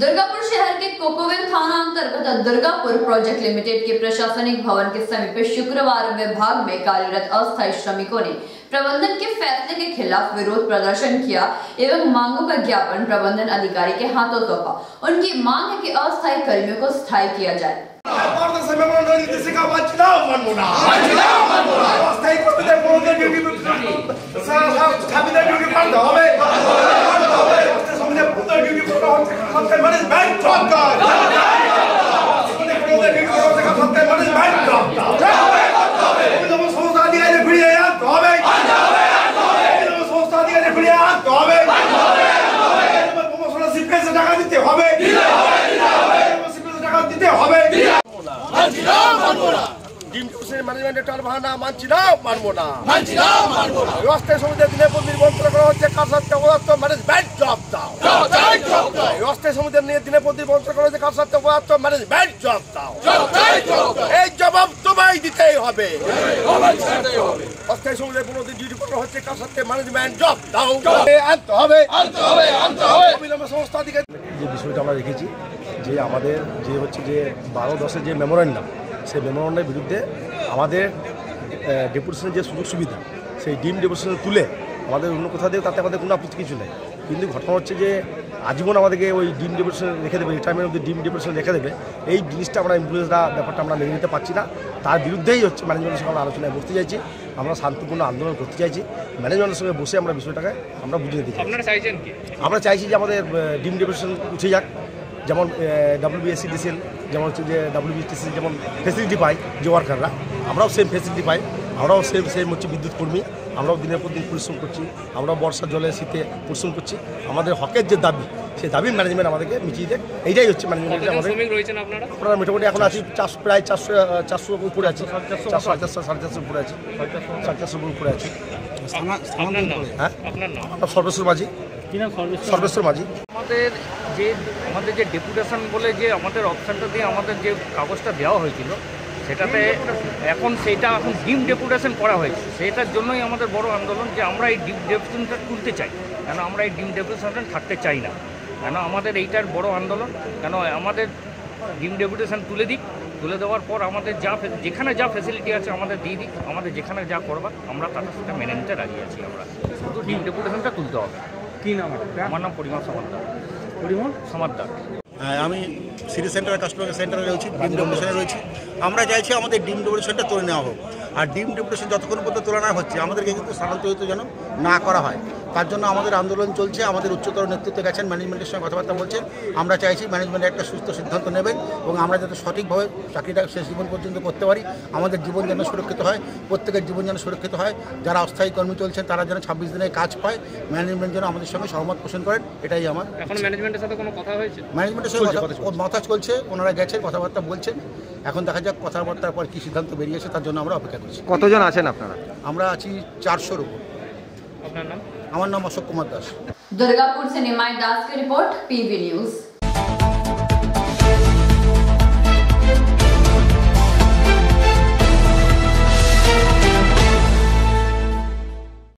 दुर्गापुर शहर के कोकोवेल थाना अंतर्गत दुर्गापुर प्रोजेक्ट लिमिटेड के प्रशासनिक भवन के समीप शुक्रवार विभाग में कार्यरत अस्थायी श्रमिकों ने प्रबंधन के फैसले के खिलाफ विरोध प्रदर्शन किया एवं मांगों का ज्ञापन प्रबंधन अधिकारी के हाथों सौंपा। उनकी मांग है कि अस्थायी कर्मियों को स्थायी किया जाए। মেমোরেন্ডাম সেই মেমোরেন্ডামের বিরুদ্ধে আমাদের ডেপুটেশনের যে সুযোগ সুবিধা সেই ডিম ডেপুটেশন তুলে আমাদের অন্য কোথাও দিয়ে তাতে আমাদের কোনো আপত্তি কিছু নেই, কিন্তু ঘটনা হচ্ছে যে আজীবন আমাদেরকে ওই ডিম ডেপুটেশন রেখে দেবে, রিটায়ারমেন্ট অবধি ডিম ডেপুটেশন রেখে দেবে। এই জিনিসটা আমরা এমপ্লয়িজরা ব্যাপারটা আমরা মেনে নিতে পারছি না। তার বিরুদ্ধেই হচ্ছে ম্যানেজমেন্টের সঙ্গে আমরা আলোচনায় বসতে চাইছি, আমরা শান্তিপূর্ণ আন্দোলন করতে চাইছি। ম্যানেজমেন্টের সঙ্গে বসে আমরা বিষয়টাকে আমরা বুঝিয়ে দিতে চাই। আমরা চাইছি যে আমাদের ডিম ডেপুটেশন উঠে যাক, যেমন WBSCDCL যেমন হচ্ছে যে WBSTCL যেমন ফেসিলিটি পাই যে ওয়ার্কাররা, আমরাও সেম ফেসিলিটি পাই, আমরাও সেম হচ্ছে বিদ্যুৎ কর্মী, আমরাও দিনের পর দিন পরিশ্রম করছি, আমরাও বর্ষার জলে শীতে পরিশ্রম করছি। আমাদের হকের যে দাবি সেই দাবি ম্যানেজমেন্ট আমাদেরকে মিটিয়ে দেয়, এইটাই হচ্ছে ম্যানেজমেন্টের আমাদের। আপনারা মোটামুটি এখন আছি প্রায় 400 উপরে আছি, 400 450 উপরে আছি, 450 উপরে আছি। হ্যাঁ, সর্বেশ্বর মাঝি। সর্বেশ্বর মাঝি। আমাদের যে ডেপুটেশন বলে যে আমাদের অপশানটা দিয়ে আমাদের যে কাগজটা দেওয়া হয়েছিল সেটাতে এখন ডিম ডেপুটেশন করা হয়েছে। সেটার জন্যই আমাদের বড় আন্দোলন যে আমরা এই ডিম ডেপুটেশনটা তুলতে চাই, কেন আমরা এই ডিম ডেপুটেশনটা থাকতে চাই না, কেন আমাদের এইটার বড় আন্দোলন। কেন আমাদের ডিম ডেপুটেশন তুলে দেওয়ার পর আমাদের যেখানে যা ফ্যাসিলিটি আছে আমাদের দিয়ে দিক, আমাদের যেখানে যা করবার আমরা তাদের সাথে মেনে নিতে রাজি আছি। আমরা শুধু ডিম ডেপুটেশনটা তুলতে হবে। কী নাম? আমার নাম পরিমল সমাদ্দার। হ্যাঁ, আমি সিটি সেন্টার কাস্টমার সেন্টারে রয়েছি, ডিম ডেপুটেশনে রয়েছি। আমরা চাইছি আমাদের ডিম ডেপুটেশনটা তুলে নেওয়া হোক, আর ডিম ডেপুটেশন যতক্ষণ পর্যন্ত তুলে নেওয়া হচ্ছে আমাদেরকে কিন্তু স্থানান্তরিত যেন না করা হয়, তার জন্য আমাদের আন্দোলন চলছে। আমাদের উচ্চতর নেতৃত্বে গেছেন, ম্যানেজমেন্টের সঙ্গে কথাবার্তা বলছেন। আমরা চাইছি ম্যানেজমেন্ট একটা সুস্থ সিদ্ধান্ত নেবেন এবং আমরা যাতে সঠিকভাবে চাকরিটা শেষ জীবন পর্যন্ত করতে পারি, আমাদের জীবন যেন সুরক্ষিত হয়, প্রত্যেকের জীবন যেন সুরক্ষিত হয়। যারা অস্থায়ী কর্মী চলছেন তারা যেন 26 দিনের কাজ পায়, ম্যানেজমেন্ট যেন আমাদের সঙ্গে সহমত পোষণ করেন, এটাই আমার। এখন ম্যানেজমেন্টের সাথে কোনো কথা হয়েছে? ম্যানেজমেন্টের সঙ্গে মাথা চলছে, ওনারা গেছেন, কথাবার্তা বলছেন। এখন দেখা যাক কথাবার্তার পর কী সিদ্ধান্ত বেরিয়েছে, তার জন্য আমরা অপেক্ষা করছি। কতজন আছেন আপনারা? আমরা আছি 400-র উপর। আপনার নাম? আমার নাম অশোক কুমার দাস। दुर्गापुर से निमाई दास की रिपोर्ट, PV न्यूज।